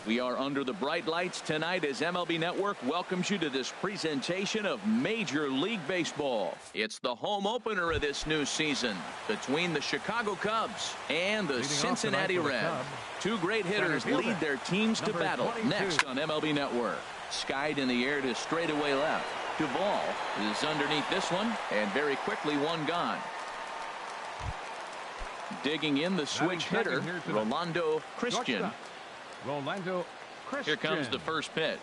We are under the bright lights tonight as MLB Network welcomes you to this presentation of Major League Baseball. It's the home opener of this new season between the Chicago Cubs and the Cincinnati Reds. Two great hitters lead their teams to battle next on MLB Network. Skied in the air to straightaway left. Duvall is underneath this one, and very quickly one gone. Digging in the switch hitter, Rolando Christian. Here comes the first pitch.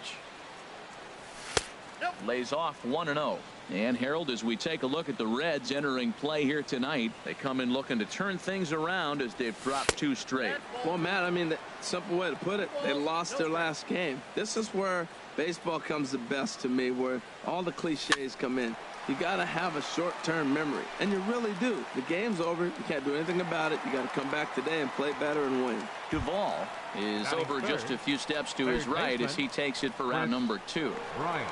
Lays off 1-0. And Harold, as we take a look at the Reds entering play here tonight, they come in looking to turn things around as they've dropped 2 straight. Well, Matt, I mean, the simple way to put it, they lost their last game. This is where baseball comes the best to me, where all the cliches come in. You got to have a short-term memory, and you really do. The game's over. You can't do anything about it. You got to come back today and play better and win. Duvall is over just a few steps to his right as he takes it for round number 2. Right.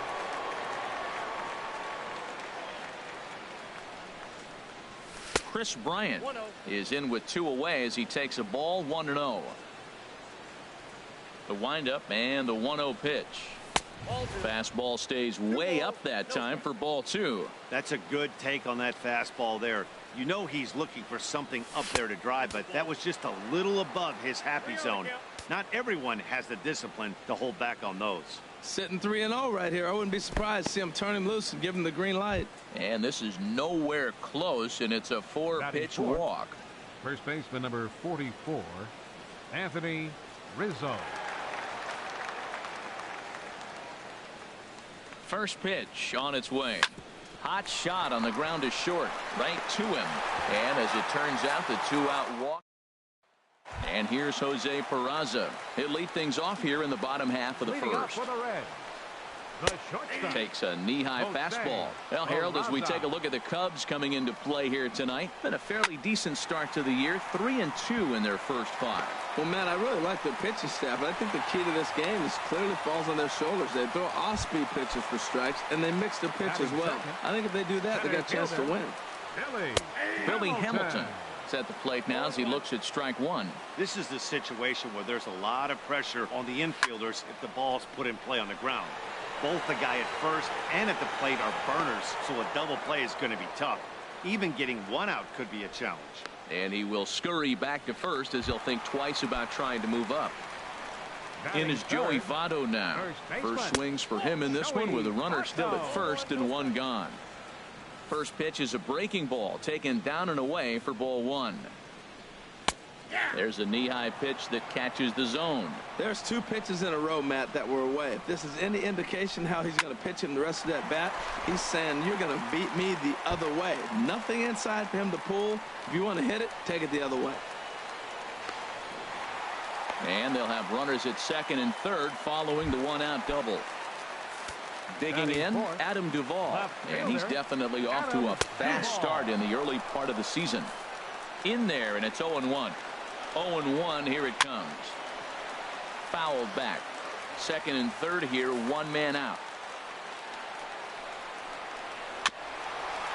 Chris Bryant is in with 2 away as he takes a ball 1-0. The windup and the 1-0 pitch. Fastball stays way up that time for ball 2. That's a good take on that fastball there. You know he's looking for something up there to drive, but that was just a little above his happy zone. Not everyone has the discipline to hold back on those. Sitting 3-0 right here. I wouldn't be surprised to see him turn him loose and give him the green light. And this is nowhere close, and it's a 4-pitch walk. First baseman number 44, Anthony Rizzo. First pitch on its way. Hot shot on the ground to short, right to him. And as it turns out, the 2-out walk. And here's Jose Peraza. He'll lead things off here in the bottom half of the first. Takes a knee-high fastball. Well, Harold, as we take a look at the Cubs coming into play here tonight, been a fairly decent start to the year. 3-2 in their first 5. Well, Matt, I really like their pitching staff. I think the key to this game is clearly falls on their shoulders. They throw off-speed pitches for strikes, and they mix their pitch as well. I think if they do that, they got a chance to win. Billy Hamilton is at the plate now as he looks at strike 1. This is the situation where there's a lot of pressure on the infielders if the ball's put in play on the ground. Both the guy at first and at the plate are burners, so a double play is going to be tough. Even getting 1 out could be a challenge. And he will scurry back to first as he'll think twice about trying to move up. In is Joey Votto now. First swings for him in this one with a runner still at first and 1 gone. First pitch is a breaking ball taken down and away for ball 1. There's a knee-high pitch that catches the zone. There's 2 pitches in a row, Matt, that were away. If this is any indication how he's going to pitch him the rest of that bat, he's saying you're going to beat me the other way. Nothing inside for him to pull. If you want to hit it, take it the other way. And they'll have runners at second and third following the 1-out double. Digging in, Adam Duvall. And he's definitely off to a fast start in the early part of the season. In there, and it's 0-1. 0-1, here it comes. Fouled back. Second and third here, 1 man out.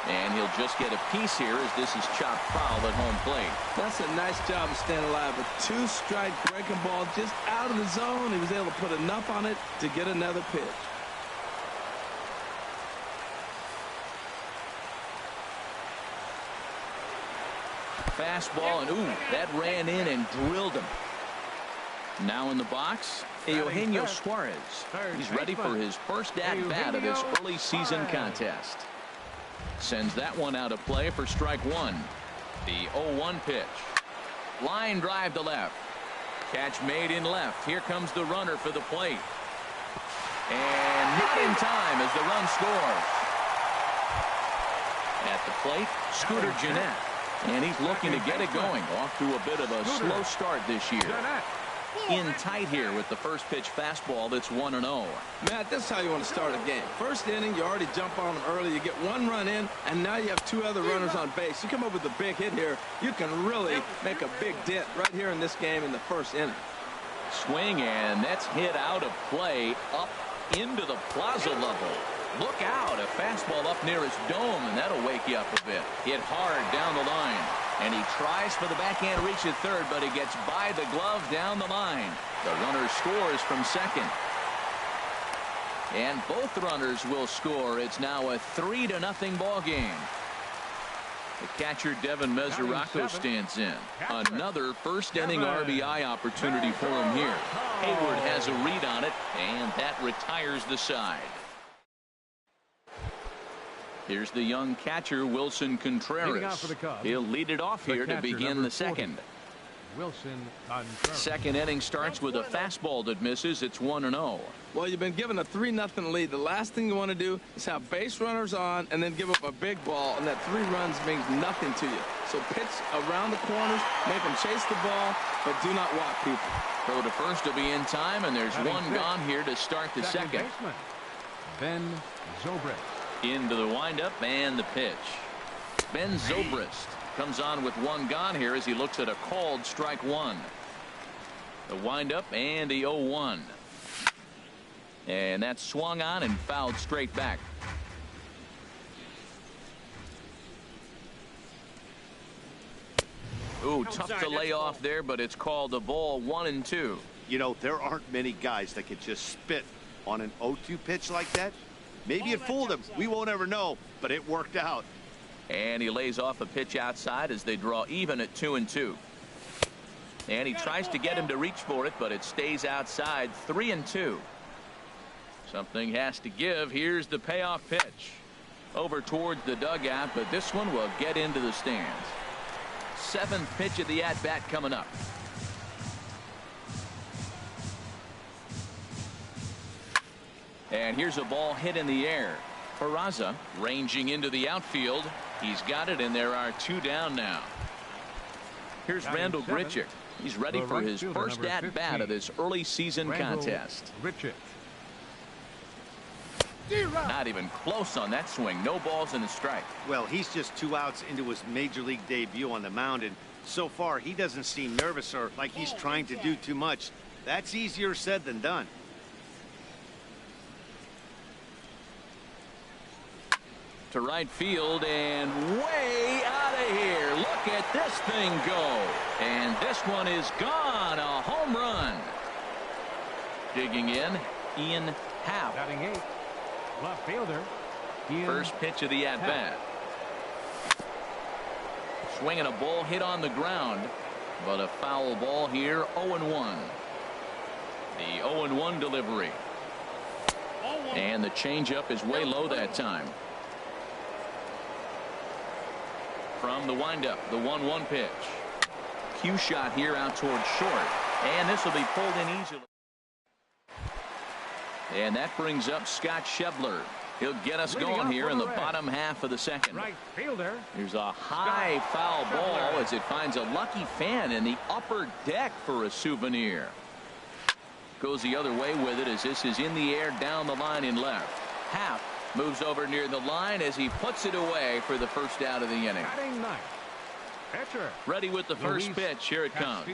And he'll just get a piece here as this is chopped foul at home plate. That's a nice job of staying alive. A 2-strike breaking ball just out of the zone. He was able to put enough on it to get another pitch. Fastball, and ooh, that ran in and drilled him. Now in the box, Eugenio Suarez. He's ready for his first at-bat of this early season contest. Sends that one out of play for strike 1. The 0-1 pitch. Line drive to left. Catch made in left. Here comes the runner for the plate. And not in time as the run scores. At the plate, Scooter Gennett. And he's looking to get it going. Off to a bit of a slow start this year. In tight here with the first pitch fastball that's 1-0. Matt, this is how you want to start a game. First inning, you already jump on them early. You get 1 run in, and now you have 2 other runners on base. You come up with a big hit here, you can really make a big dent right here in this game in the first inning. Swing, and that's hit out of play up into the plaza level. Look out, a fastball up near his dome, and that'll wake you up a bit. Hit hard down the line. And he tries for the backhand reach at third, but he gets by the glove down the line. The runner scores from second. And both runners will score. It's now a 3-0 ball game. The catcher Devin Mesoraco stands in. Another first inning RBI opportunity for him here. Hayward has a read on it, and that retires the side. Here's the young catcher Wilson Contreras. He'll lead it off here to begin the second. Wilson Contreras. Second inning starts with a fastball that misses. It's 1-0. Well, you've been given a 3-0 lead. The last thing you want to do is have base runners on and then give up a big ball, and that 3 runs means nothing to you. So pitch around the corners, make them chase the ball, but do not walk people. Throw to first will be in time, and there's one gone here to start the second. Baseman, Ben Zobrist. Into the windup and the pitch. Ben Zobrist comes on with one gone here as he looks at a called strike one. The windup and the 0-1. And that's swung on and fouled straight back. Ooh, tough to lay off there, but it's called a ball 1-2. You know, there aren't many guys that could just spit on an 0-2 pitch like that. Maybe it fooled him. We won't ever know, but it worked out. And he lays off a pitch outside as they draw even at 2-2. And he tries to get him to reach for it, but it stays outside. 3-2. Something has to give. Here's the payoff pitch. Over towards the dugout, but this one will get into the stands. 7th pitch of the at-bat coming up. And here's a ball hit in the air. Peraza ranging into the outfield. He's got it, and there are 2 down now. Here's Randall Grichuk. He's ready for his first at-bat of this early season contest. Not even close on that swing. No balls in the strike. Well, he's just 2 outs into his major league debut on the mound, and so far he doesn't seem nervous or like he's trying to do too much. That's easier said than done. To right field and way out of here. Look at this thing go. And this one is gone. A home run. Digging in, Ian Happ. Batting 8th, left fielder. First pitch of the at-bat. Swinging a ball hit on the ground, but a foul ball here. 0-1. The 0-1 delivery. And the changeup is way low that time. From the windup, the 1-1 pitch. Cue shot here out towards short. And this will be pulled in easily. And that brings up Scott Schebler. He'll get us going here in the bottom half of the second. Right fielder. Here's a high foul ball as it finds a lucky fan in the upper deck for a souvenir. Goes the other way with it as this is in the air down the line in left. Happ moves over near the line as he puts it away for the first out of the inning. Ready with the first pitch. Here it comes.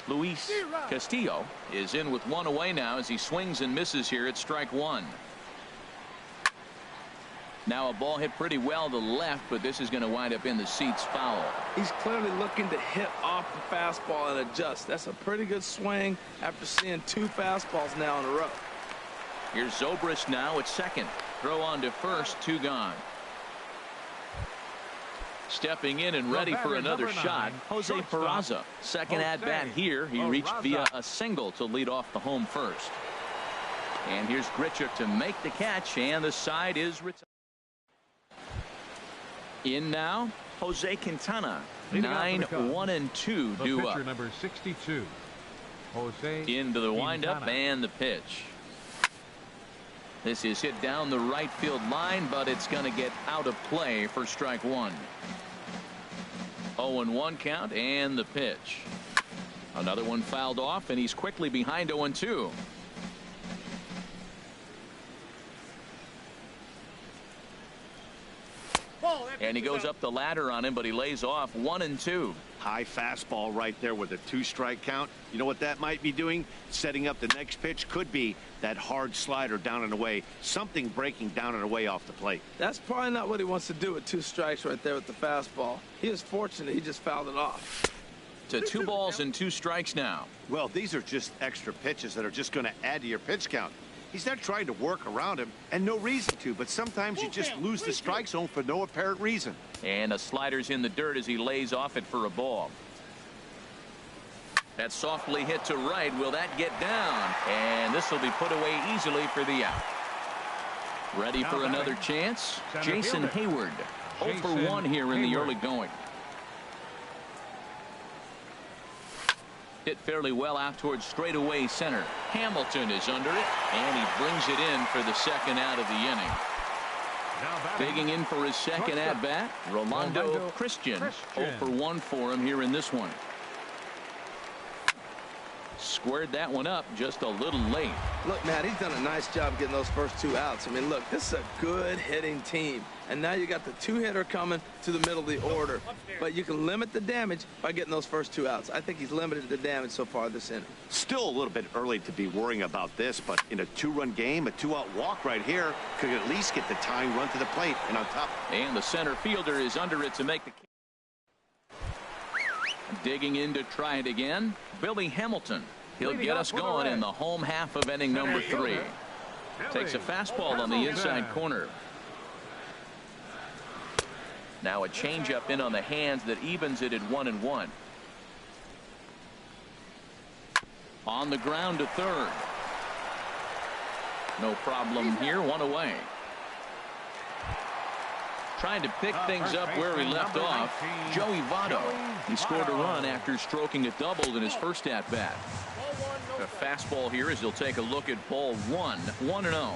Luis Castillo is in with one away now as he swings and misses here at strike one. Now a ball hit pretty well to left, but this is going to wind up in the seats foul. He's clearly looking to hit off the fastball and adjust. That's a pretty good swing after seeing 2 fastballs now in a row. Here's Zobrist now at second. Throw on to first, 2 gone. Stepping in and ready for another shot, Jose Peraza. Second at bat here. He reached via a single to lead off the home first. And here's Grichuk to make the catch, and the side is retired. In now, Jose Quintana. 9-1-2 due up. Number 62. Jose into the windup and the pitch. This is hit down the right field line, but it's going to get out of play for strike one. 0-1 count and the pitch. Another one fouled off, and he's quickly behind 0-2. And he goes up the ladder on him, but he lays off 1-2. High fastball right there with a 2-strike count. You know what that might be doing? Setting up the next pitch. Could be that hard slider down and away. Something breaking down and away off the plate. That's probably not what he wants to do with 2 strikes right there with the fastball. He is fortunate he just fouled it off. To 2 balls and 2 strikes now. Well, these are just extra pitches that are just going to add to your pitch count. He's not trying to work around him, and no reason to, but sometimes you just lose the strike zone for no apparent reason. And the slider's in the dirt as he lays off it for a ball. That softly hit to right. Will that get down? And this will be put away easily for the out. Ready for another chance? Jason Hayward. 0 for 1 here in the early going. Hit fairly well out towards straightaway center. Hamilton is under it, and he brings it in for the second out of the inning. Digging in for his second at-bat, Rolando Christian. 0 for 1 for him here in this one. Squared that one up just a little late. Look, Matt, he's done a nice job getting those first 2 outs. I mean, look, this is a good hitting team. And now you got the 2-hitter coming to the middle of the order. But you can limit the damage by getting those first 2 outs. I think he's limited the damage so far this inning. Still a little bit early to be worrying about this, but in a 2-run game, a 2-out walk right here could at least get the tying run to the plate. And on top. And the center fielder is under it to make the. Digging in to try it again, Billy Hamilton. He'll get us going in the home half of inning number 3. Takes a fastball on the inside corner. Now a changeup in on the hands that evens it at 1-1. On the ground to third. No problem here. 1 away. Trying to pick things up where he left off. Joey Votto. He scored a run after stroking a double in his first at-bat. A fastball here as he'll take a look at ball 1. 1-0.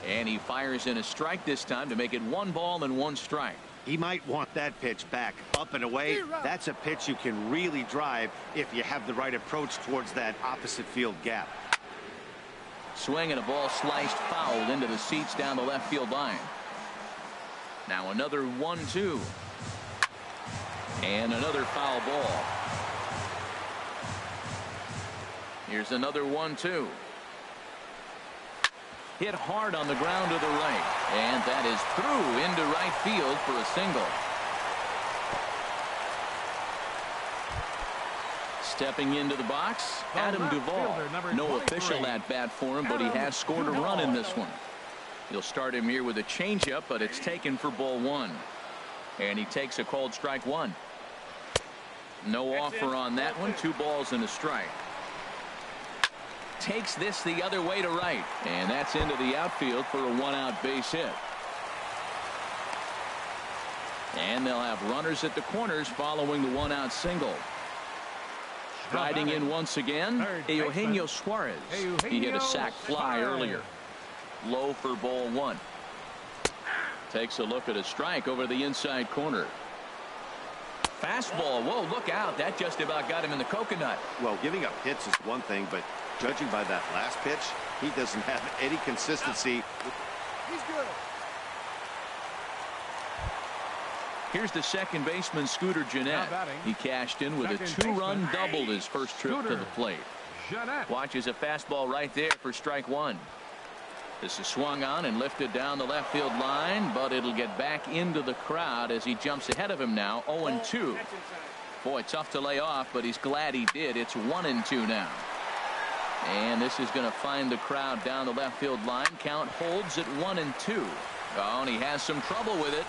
And he fires in a strike this time to make it 1 ball and 1 strike. He might want that pitch back up and away. That's a pitch you can really drive if you have the right approach towards that opposite field gap. Swing and a ball sliced foul into the seats down the left field line. Now another 1-2. And another foul ball. Here's another 1-2. Hit hard on the ground to the right. And that is through into right field for a single. Stepping into the box, Adam Duvall. No official at-bat for him, but he has scored a run in this one. You'll start him here with a changeup, but it's taken for ball 1. And he takes a called strike 1. No offer on that one. 2 balls and a strike. Takes this the other way to right. And that's into the outfield for a 1-out base hit. And they'll have runners at the corners following the 1-out single. Striding in once again, Eugenio Suarez. He hit a sac fly earlier. Low for ball 1. Takes a look at a strike over the inside corner. Fastball. Whoa, look out. That just about got him in the coconut. Well, giving up hits is one thing, but judging by that last pitch, he doesn't have any consistency. He's good. Here's the second baseman, Scooter Gennett. He cashed in with a 2-run double his first trip to the plate. Watches a fastball right there for strike 1. This is swung on and lifted down the left field line, but it'll get back into the crowd as he jumps ahead of him now. 0-2. Boy, tough to lay off, but he's glad he did. It's 1-2 now. And this is going to find the crowd down the left field line. Count holds at 1-2. Oh, and he has some trouble with it.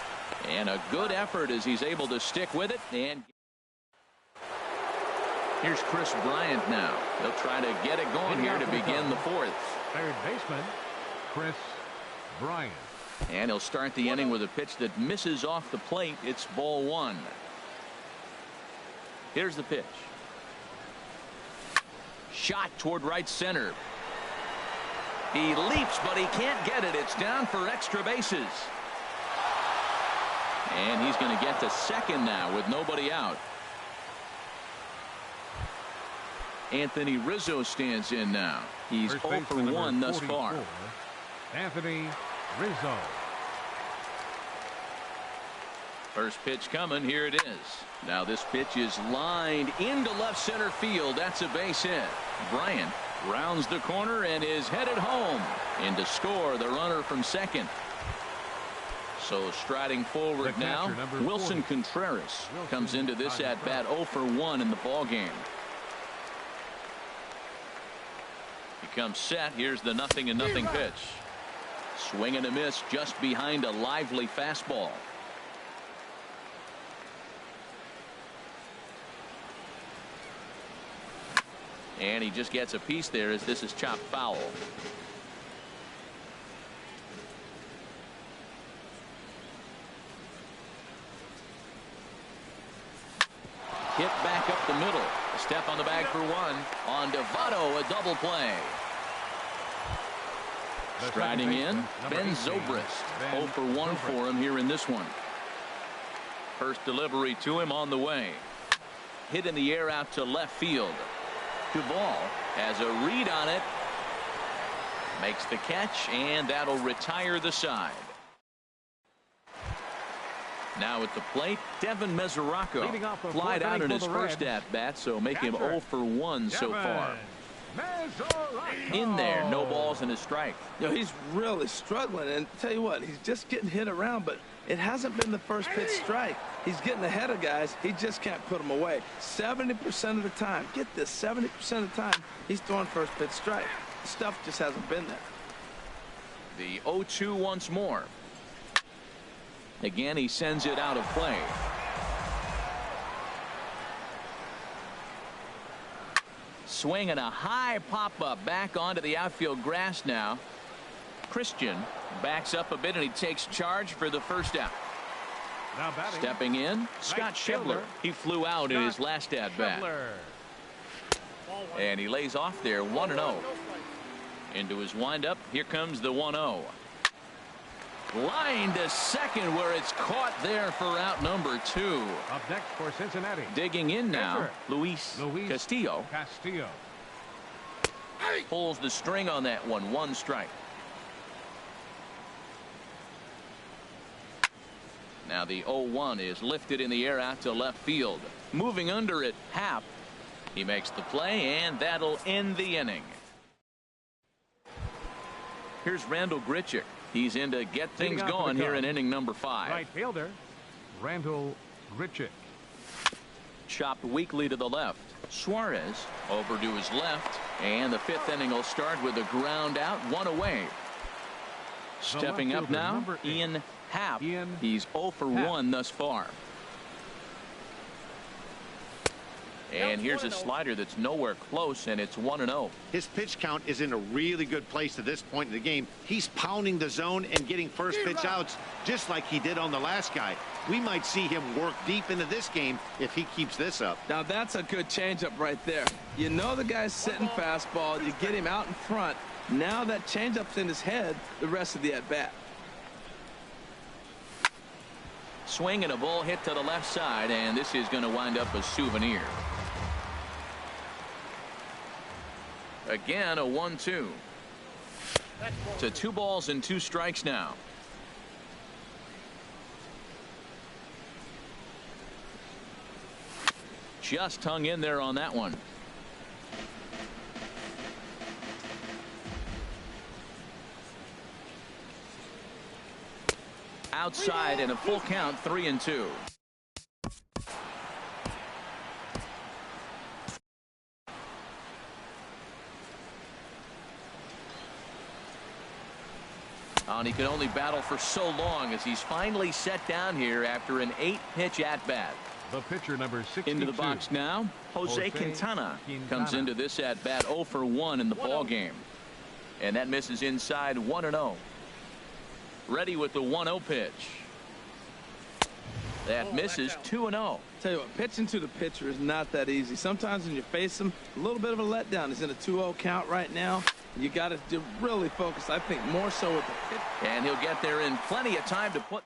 And a good effort as he's able to stick with it. And here's Chris Bryant now. He'll try to get it going here to begin the 4th. Third baseman, Chris Bryant. And he'll start the inning with a pitch that misses off the plate. It's ball 1. Here's the pitch. Shot toward right center. He leaps, but he can't get it. It's down for extra bases. And he's going to get to second now with nobody out. Anthony Rizzo stands in now. He's 0 for 1 thus far. Anthony Rizzo. First pitch coming. Here it is. Now this pitch is lined into left center field. That's a base hit. Bryant rounds the corner and is headed home. In to score the runner from second. So striding forward now, Wilson Contreras comes into this at bat 0 for 1 in the ball game. He comes set. Here's the 0-0 pitch. Swing and a miss just behind a lively fastball. And he just gets a piece there as this is chopped foul. Hit back up the middle. A step on the bag for one. On to Votto, a double play. Striding in, Ben Zobrist. 0 for 1 for him here in this one. First delivery to him on the way. Hit in the air out to left field. Duvall has a read on it. Makes the catch, and that'll retire the side. Now at the plate, Devin Mesoraco flied out in his first at-bat, so make him 0 for 1 so far. In there, no balls and a strike. He's really struggling, and tell you what, he's just getting hit around, but it hasn't been the first pitch strike. He's getting ahead of guys. He just can't put them away. 70% of the time, get this, 70% of the time, he's throwing first pitch strike. Stuff just hasn't been there. The 0-2 once more. Again, he sends it out of play. Swing and a high pop-up back onto the outfield grass now. Christian backs up a bit and he takes charge for the first out. Stepping in, Scott Schebler. He flew out in his last at-bat. And he lays off there 1-0. Into his windup, here comes the 1-0. Line to second where it's caught there for out number 2. Up next for Cincinnati. Digging in now, Luis Castillo. Pulls the string on that one. 1 strike. Now the 0-1 is lifted in the air out to left field. Moving under it, Happ. He makes the play, and that'll end the inning. Here's Randall Grichuk. He's in to get things going here in inning number 5. Right fielder, Randall Grichuk. Chopped weakly to the left. Suarez over to his left, and the 5th inning will start with a ground out, 1 away. Stepping up now, Ian Happ. He's 0 for 1 thus far. And here's a slider that's nowhere close, and it's 1-0. His pitch count is in a really good place at this point in the game. He's pounding the zone and getting first pitch outs just like he did on the last guy. We might see him work deep into this game if he keeps this up. Now that's a good changeup right there. You know the guy's sitting fastball. You get him out in front. Now that changeup's in his head the rest of the at-bat. Swing and a ball hit to the left side, and this is going to wind up a souvenir. Again, a 1-2. To 2 balls and 2 strikes now. Just hung in there on that one. Outside and a full count, 3-2. And he could only battle for so long as he's finally set down here after an 8-pitch at-bat. The pitcher number 62. Into the box now, Jose Quintana comes into this at-bat 0 for 1 in the ball game. And that misses inside, 1-0. Ready with the 1-0 pitch. That misses, 2-0. Tell you what, pitching to the pitcher is not that easy. Sometimes when you face him, a little bit of a letdown. He's in a 2-0 count right now. You got to really focus, I think, more so with the pitch. And he'll get there in plenty of time to put.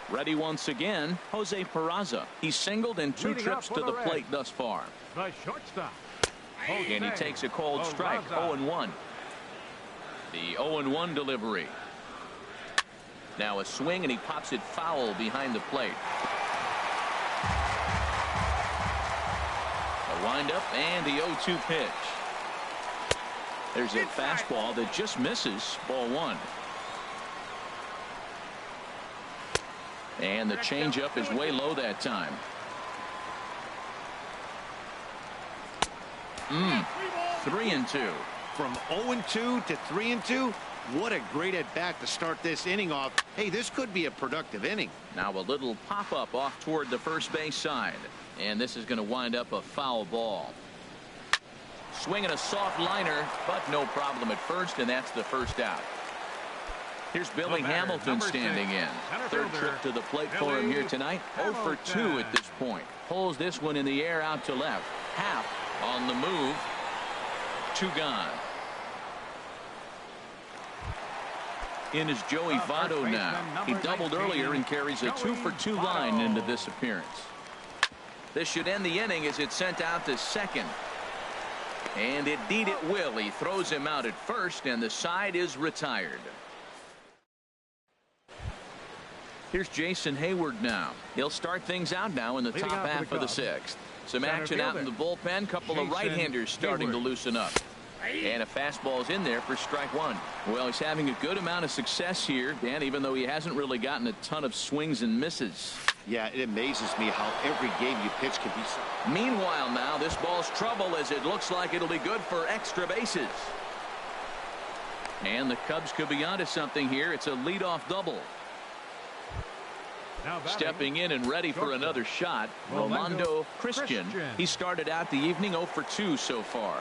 Ready once again, Jose Peraza. He's singled in 2 trips to the plate thus far. The shortstop. And he takes a cold strike, 0-1. The 0-1 delivery. Now a swing, and he pops it foul behind the plate. A windup and the 0-2 pitch. There's a fastball that just misses. Ball one. And the changeup is way low that time. 3-2. From 0-2 to 3-2. What a great at bat to start this inning off. Hey, this could be a productive inning. Now a little pop up off toward the first base side, and this is going to wind up a foul ball. Swinging a soft liner, but no problem at first, and that's the first out. Here's Billy Hamilton standing in. Third trip to the plate for him here tonight. 0 for 2 at this point. Pulls this one in the air out to left. Half on the move. 2 gone. In is Joey Votto now. He doubled earlier and carries a 2 for 2 line into this appearance. This should end the inning as it's sent out to second. And indeed it will. He throws him out at first, and the side is retired. Here's Jason Hayward now. He'll start things out now in the top half of the 6th. Some action out in the bullpen. Couple of right-handers starting to loosen up. And a fastball is in there for strike one. Well, he's having a good amount of success here, Dan, even though he hasn't really gotten a ton of swings and misses. Yeah, it amazes me how every game you pitch can be so. Meanwhile now, this ball's trouble as it looks like it'll be good for extra bases. And the Cubs could be onto something here. It's a leadoff double. Stepping in and ready for another shot, Rolando Christian. He started out the evening 0 for 2 so far.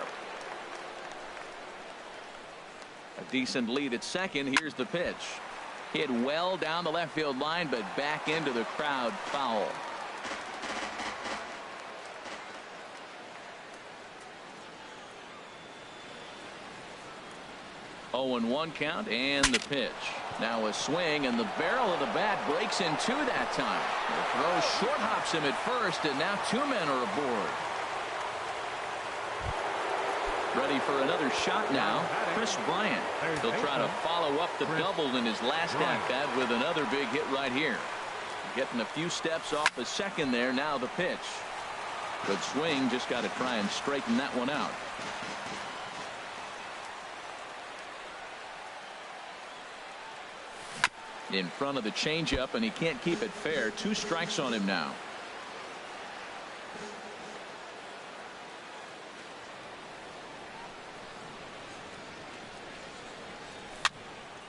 A decent lead at second. Here's the pitch. Hit well down the left field line, but back into the crowd. Foul. Oh, and 1 count, and the pitch. Now a swing, and the barrel of the bat breaks in 2 that time. The throw short hops him at first, and now 2 men are aboard. Ready for another shot now, Chris Bryant. He'll try to follow up the double in his last at-bat with another big hit right here. Getting a few steps off a second there. Now the pitch. Good swing, just got to try and straighten that one out. In front of the changeup, and he can't keep it fair. 2 strikes on him now.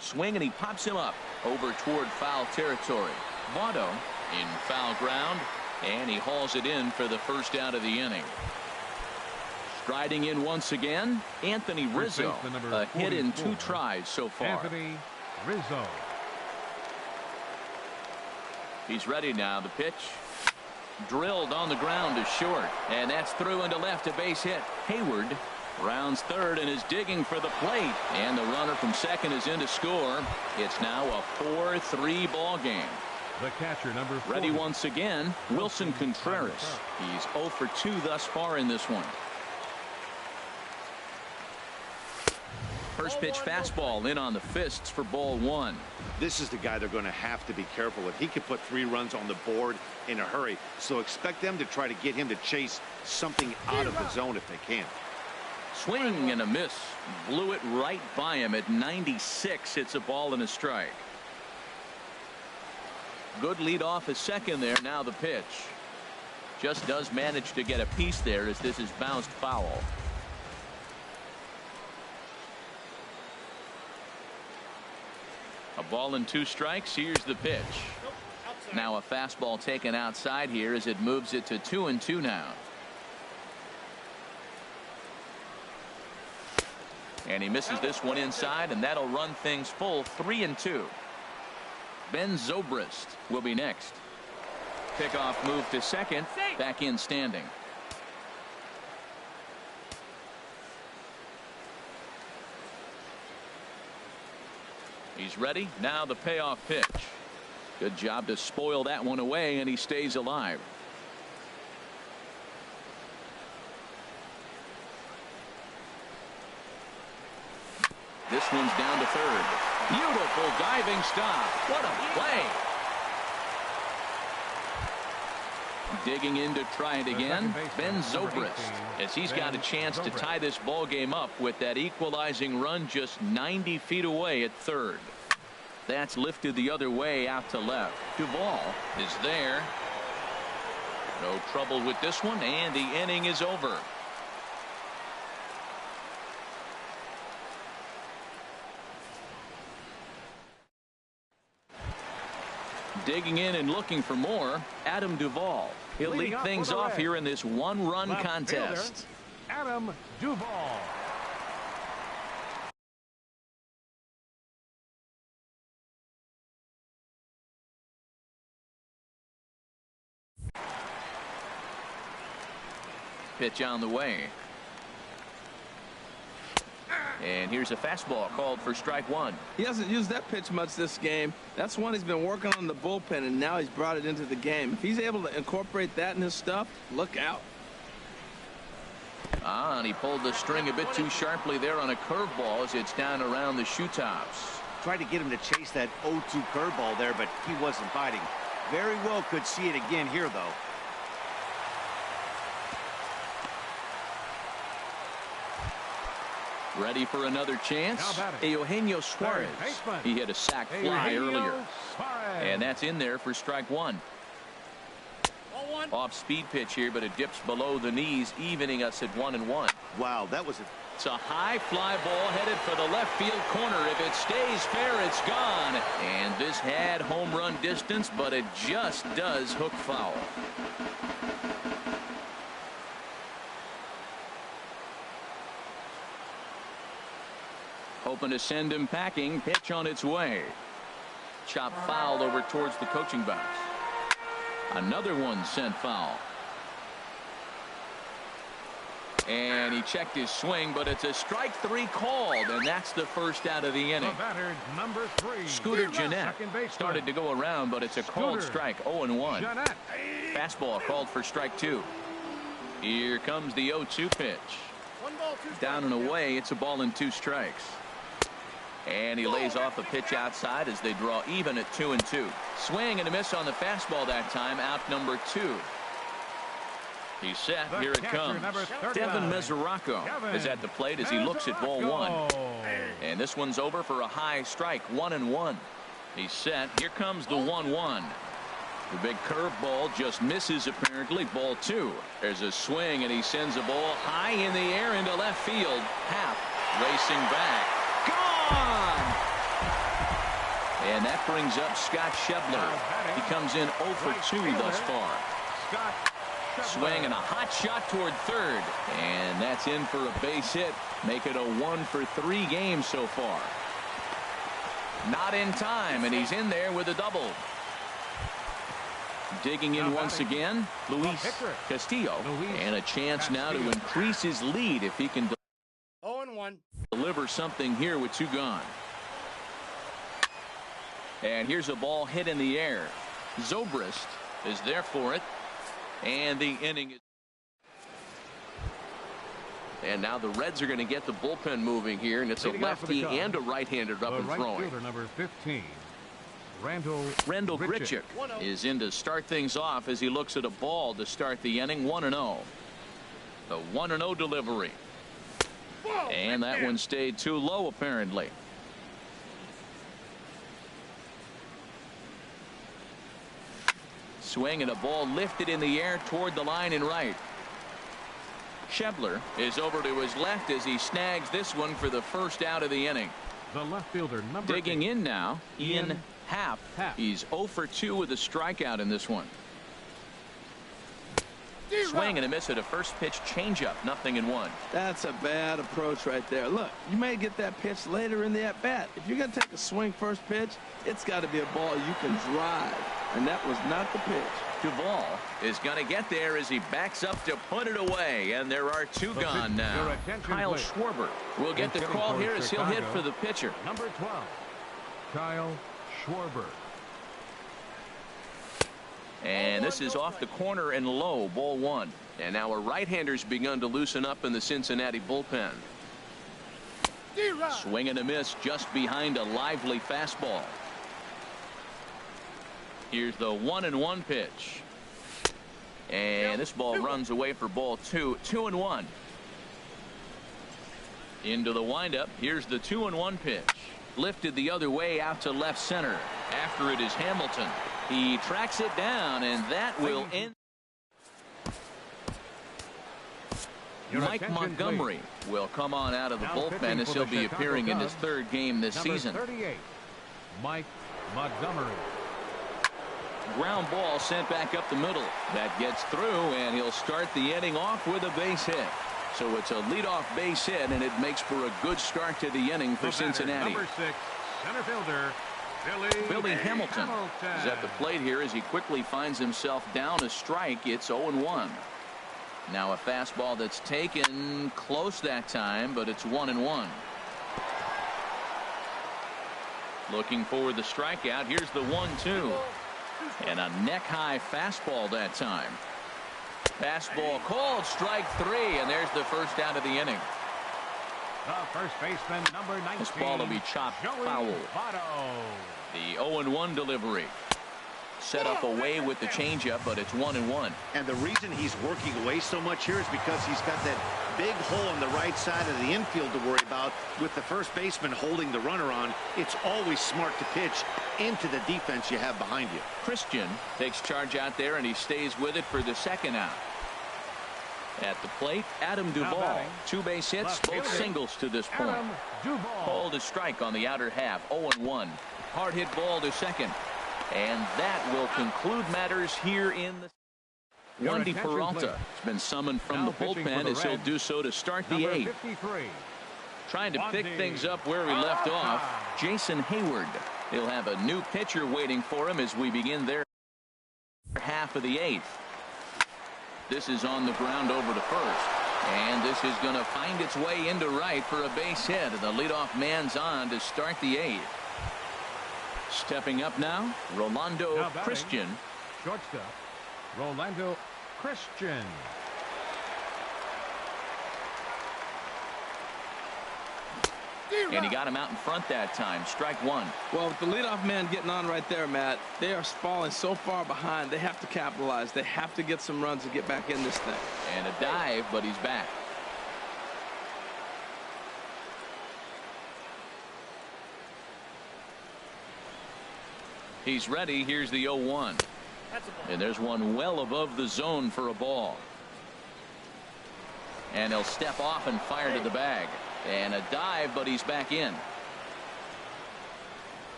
Swing, and he pops him up over toward foul territory. Votto in foul ground, and he hauls it in for the first out of the inning. Striding in once again, Anthony Rizzo. A hit in 2 tries so far. Anthony Rizzo. He's ready now. The pitch drilled on the ground is short, and that's through into left. A base hit. Hayward rounds third and is digging for the plate, and the runner from second is in to score. It's now a 4-3 ball game. The catcher, number 40. Ready once again, Wilson Contreras. He's 0 for 2 thus far in this one. First pitch fastball in on the fists for ball 1. This is the guy they're going to have to be careful with. He could put 3 runs on the board in a hurry, so expect them to try to get him to chase something out of the zone if they can. Swing and a miss. Blew it right by him at 96. It's a ball and a strike. Good lead off a second there. Now the pitch. Just does manage to get a piece there as this is bounced foul. A ball and 2 strikes. Here's the pitch. Now a fastball taken outside here as it moves it to 2-2 now. And he misses this one inside, and that'll run things full. 3-2. Ben Zobrist will be next. Pickoff move to second. Back in standing. He's ready. Now the payoff pitch. Good job to spoil that one away, and he stays alive. This one's down to third. Beautiful diving stop. What a play. Digging in to try it again, Ben Zobrist, as he's got a chance to tie this ball game up with that equalizing run just 90 feet away at third. That's lifted the other way out to left. Duvall is there. No trouble with this one, and the inning is over. Digging in and looking for more, Adam Duvall. He'll lead things off here in this one-run contest. Adam Duvall. Pitch on the way. And here's a fastball called for strike one. He hasn't used that pitch much this game. That's one he's been working on the bullpen, and now he's brought it into the game. If he's able to incorporate that in his stuff, look out. And he pulled the string a bit too sharply there on a curveball as it's down around the shoe tops. Tried to get him to chase that 0-2 curveball there, but he wasn't biting. Very well could see it again here, though. Ready for another chance. Eugenio Suarez. He hit a sac fly earlier. And that's in there for strike one. Off speed pitch here, but it dips below the knees, evening us at 1-1. Wow, that was It's a high fly ball headed for the left field corner. If it stays fair, it's gone. And this had home run distance, but it just does hook foul. Hoping to send him packing. Pitch on its way. Chop fouled over towards the coaching box. Another one sent foul. And he checked his swing, but it's a strike three called, and that's the first out of the inning. The batter, number 3. Scooter Gennett started to go around, but it's a called strike. 0-1. Gennett. Fastball called for strike two. Here comes the 0-2 pitch. Down and away. It's a ball and 2 strikes. And he lays off a pitch outside as they draw even at 2-2. Swing and a miss on the fastball that time. Out number 2. He's set. Here it comes. Devin Mesoraco is at the plate as he looks at ball 1. And this one's over for a high strike. 1-1. He's set. Here comes the 1-1. The big curveball just misses apparently. Ball 2. There's a swing and he sends a ball high in the air into left field. Half racing back. Gone! And that brings up Scott Schebler. He comes in 0 for 2 thus far. Swing and a hot shot toward third. And that's in for a base hit. Make it a 1 for 3 game so far. Not in time, and he's in there with a double. Digging in once again, Luis Castillo. And a chance now to increase his lead if he can deliver something here with 2 gone. And here's a ball hit in the air. Zobrist is there for it. And the inning is. And now the Reds are going to get the bullpen moving here, and it's a lefty and a right-hander up and throwing. Number 15. Randall Grichuk is in to start things off as he looks at a ball to start the inning. 1-0. The 1-0 delivery. And that one stayed too low apparently. Swing and a ball lifted in the air toward the line and right. Schebler is over to his left as he snags this one for the first out of the inning. The left fielder number Digging 8. in now, Ian Happ. He's 0 for 2 with a strikeout in this one. Swing and a miss at a first pitch changeup. 0-1. That's a bad approach right there. Look, you may get that pitch later in the at-bat. If you're going to take a swing first pitch, it's got to be a ball you can drive. And that was not the pitch. Duvall is going to get there as he backs up to put it away. And there are 2 gone now. Kyle Schwarber will get the call here as he'll hit for the pitcher. Number 12. Kyle Schwarber. And this is off the corner and low. Ball 1. And now a right-hander's begun to loosen up in the Cincinnati bullpen. Swing and a miss just behind a lively fastball. Here's the 1-1 pitch. And this ball runs away for ball 2. 2-1. Into the windup. Here's the 2-1 pitch. Lifted the other way out to left center. After it is Hamilton. He tracks it down, and that will end. Mike Montgomery will come on out of the bullpen as he'll be appearing in his third game this season. 38, Mike Montgomery. Ground ball sent back up the middle. That gets through, and he'll start the inning off with a base hit. So it's a leadoff base hit, and it makes for a good start to the inning for Cincinnati. Number 6, center fielder, Billy Hamilton is at the plate here as he quickly finds himself down a strike. It's 0-1. Now a fastball that's taken close that time, but it's 1-1. Looking for the strikeout. Here's the 1-2. And a neck-high fastball that time. Fastball called, strike 3, and there's the first out of the inning. The first baseman, number 19. This ball will be chopped foul. The 0-1 delivery. Set up away with the changeup, but it's 1-1. And the reason he's working away so much here is because he's got that big hole on the right side of the infield to worry about. With the first baseman holding the runner on, it's always smart to pitch into the defense you have behind you. Christian takes charge out there, and he stays with it for the second out. At the plate, Adam Duvall. 2 base hits, both singles to this point. Ball to strike on the outer half. 0-1. Hard hit ball to second. And that will conclude matters here in the. Wandy Peralta has been summoned from the bullpen as he'll do so to start the 8th. Trying to pick things up where he left off, Jason Hayward. He'll have a new pitcher waiting for him as we begin their half of the 8th. This is on the ground over to first. And this is going to find its way into right for a base hit. And the leadoff man's on to start the 8th. Stepping up now, Rolando Christian. Shortstop, Rolando Christian. And he got him out in front that time. Strike 1. Well, with the leadoff man getting on right there, Matt, they are falling so far behind. They have to capitalize. They have to get some runs to get back in this thing. And a dive, but he's back. He's ready. Here's the 0-1. And there's one well above the zone for a ball. And he'll step off and fire to the bag. And a dive, but he's back in.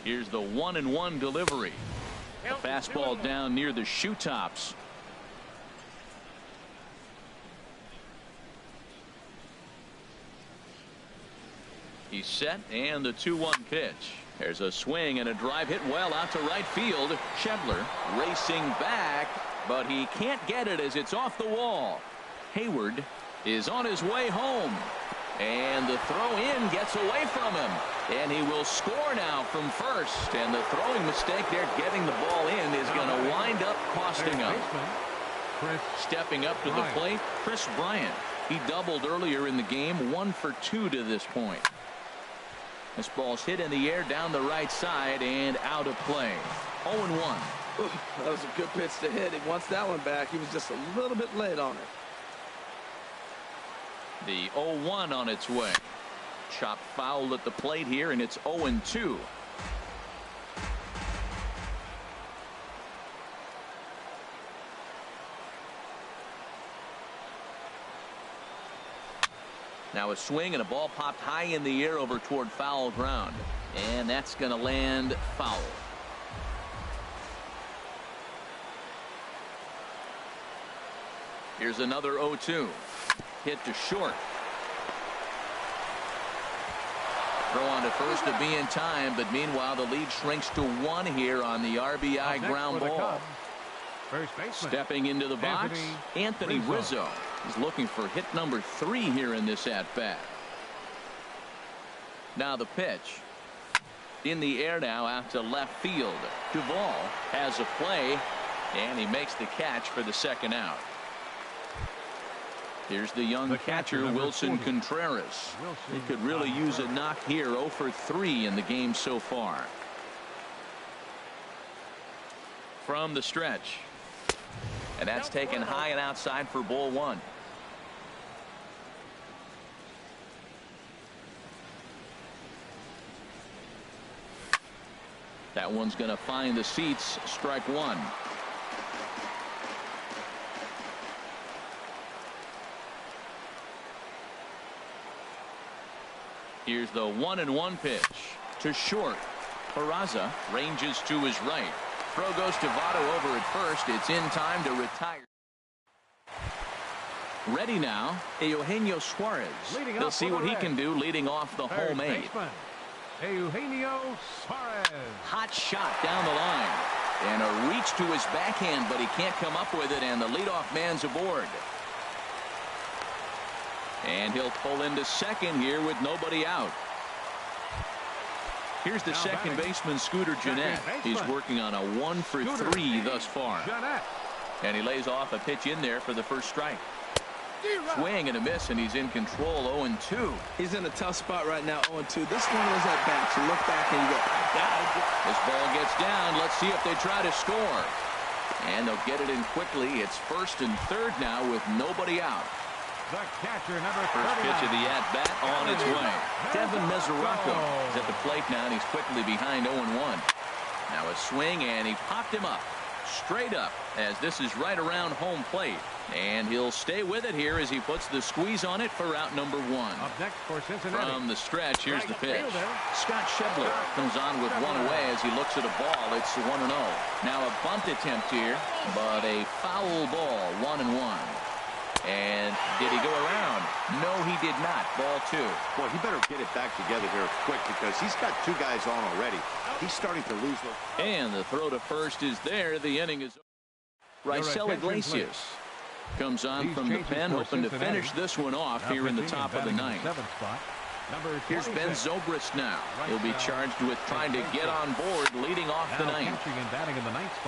Here's the 1-1 delivery. A fastball down near the shoe tops. He's set, and the 2-1 pitch. There's a swing and a drive hit well out to right field. Schebler racing back, but he can't get it as it's off the wall. Hayward is on his way home, and the throw in gets away from him, and he will score now from first. And the throwing mistake there, getting the ball in, is going to wind up costing him. Stepping up to the plate, Chris Bryant. He doubled earlier in the game, 1 for 2 to this point. This ball's hit in the air down the right side and out of play. 0-1. That was a good pitch to hit. He wants that one back. He was just a little bit late on it. The 0-1 on its way. Chopped foul at the plate here, and it's 0-2. Now a swing and a ball popped high in the air over toward foul ground. And that's going to land foul. Here's another 0-2. Hit to short. Throw on to first to be in time, but meanwhile the lead shrinks to 1 here on the RBI ground ball. Stepping into the box, Anthony Rizzo. He's looking for hit number 3 here in this at-bat. Now the pitch. In the air now out to left field. Duvall has a play, and he makes the catch for the second out. Here's the young catcher, Wilson Contreras. He could really use a knock here. 0 for 3 in the game so far. From the stretch. And that's taken high and outside for ball 1. That one's going to find the seats. Strike 1. Here's the 1-1 pitch to short. Peraza ranges to his right. Throw goes to Votto over at first. It's in time to retire. Ready now, Eugenio Suarez. He'll see what he can do leading off the home 8. Eugenio Suarez. Hot shot down the line. And a reach to his backhand, but he can't come up with it, and the leadoff man's aboard. And he'll pull into second here with nobody out. Here's the second baseman, Scooter Gennett. He's working on a 1 for 3 thus far. And he lays off a pitch in there for the first strike. Swing and a miss, and he's in control. 0-2. He's in a tough spot right now. 0-2. This one was at bat. You look back and you go, This ball gets down. Let's see if they try to score. And they'll get it in quickly. It's first and third now with nobody out. The catcher, number 39. First pitch of the at-bat on its way. Devin Mesoraco is at the plate now, and he's quickly behind 0-1. Now a swing, and he popped him up. Straight up, as this is right around home plate. And he'll stay with it here as he puts the squeeze on it for out number 1. Up next for Cincinnati. From the stretch, here's the pitch. Scott Schebler comes on with one away as he looks at a ball. It's 1-0. Now a bunt attempt here, but a foul ball. 1-1. And did he go around? No, he did not. Ball 2. Boy, he better get it back together here quick because he's got 2 guys on already. He's starting to lose. And the throw to first is there. The inning is over. Raisel Iglesias comes on from the pen, hoping to finish this one off here in the top of the 9th. Here's Ben Zobrist now. He'll be charged with trying to get on board leading off the 9th.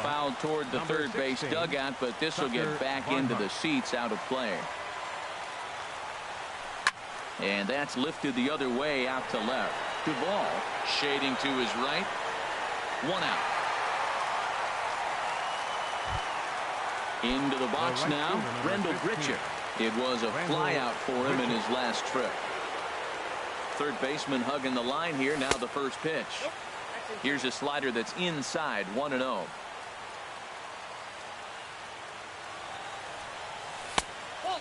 Fouled toward the third base dugout, but this will get back into the seats, out of play. And that's lifted the other way out to left. Duvall shading to his right. 1 out. Into the box now, Rendell Gritchick. It was a flyout for him in his last trip. Third baseman hugging the line here. Now the first pitch. Here's a slider that's inside. 1-0.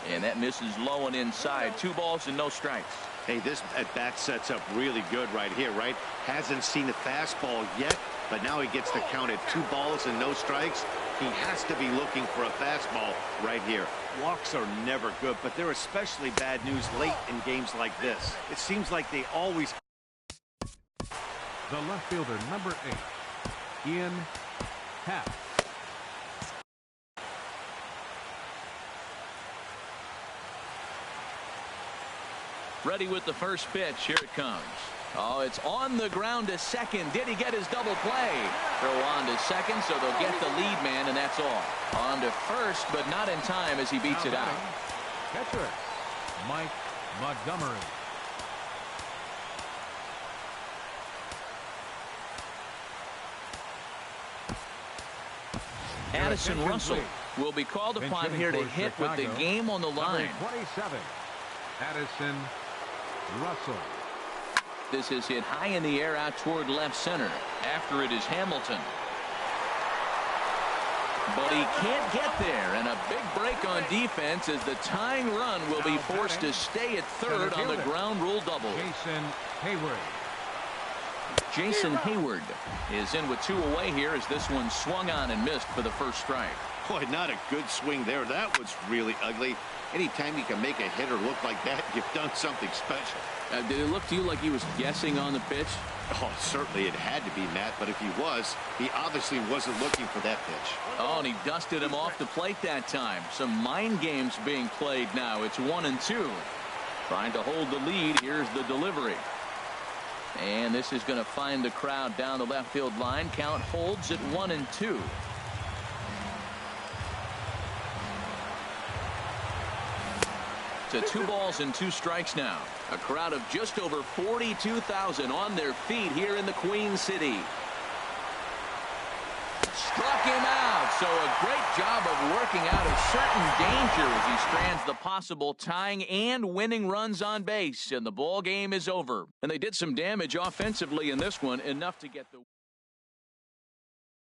And that misses low and inside. 2 balls and no strikes. Hey, this at bat sets up really good right here, right? Hasn't seen a fastball yet, but now he gets the count at 2 balls and no strikes. He has to be looking for a fastball right here. Walks are never good, but they're especially bad news late in games like this. It seems like they always. The left fielder, number 8, Ian Happ. Ready with the first pitch. Here it comes. Oh, it's on the ground to second. Did he get his double play? Throw on to second, so they'll get the lead man, and that's all. On to first, but not in time as he beats it out. Catcher, Mike Montgomery. Addison Russell will be called upon here to hit with the game on the line. 27, Addison Russell. This is hit high in the air out toward left center. After it is Hamilton. But he can't get there, and a big break on defense as the tying run will be forced to stay at third on the ground rule double. Jason Hayward. Jason Hayward is in with 2 away here as this one swung on and missed for the first strike. Boy, not a good swing there. That was really ugly. Anytime you can make a hitter look like that, you've done something special. Did it look to you like he was guessing on the pitch? Oh, certainly it had to be, Matt, but if he was, he obviously wasn't looking for that pitch. Oh, and he dusted him off the plate that time. Some mind games being played now. It's 1-2. Trying to hold the lead. Here's the delivery. And this is going to find the crowd down the left field line. Count holds at 1-2. to 2 balls and 2 strikes now. A crowd of just over 42,000 on their feet here in the Queen City. Struck him out. So a great job of working out of certain danger as he strands the possible tying and winning runs on base. And the ball game is over. And they did some damage offensively in this one, enough to get the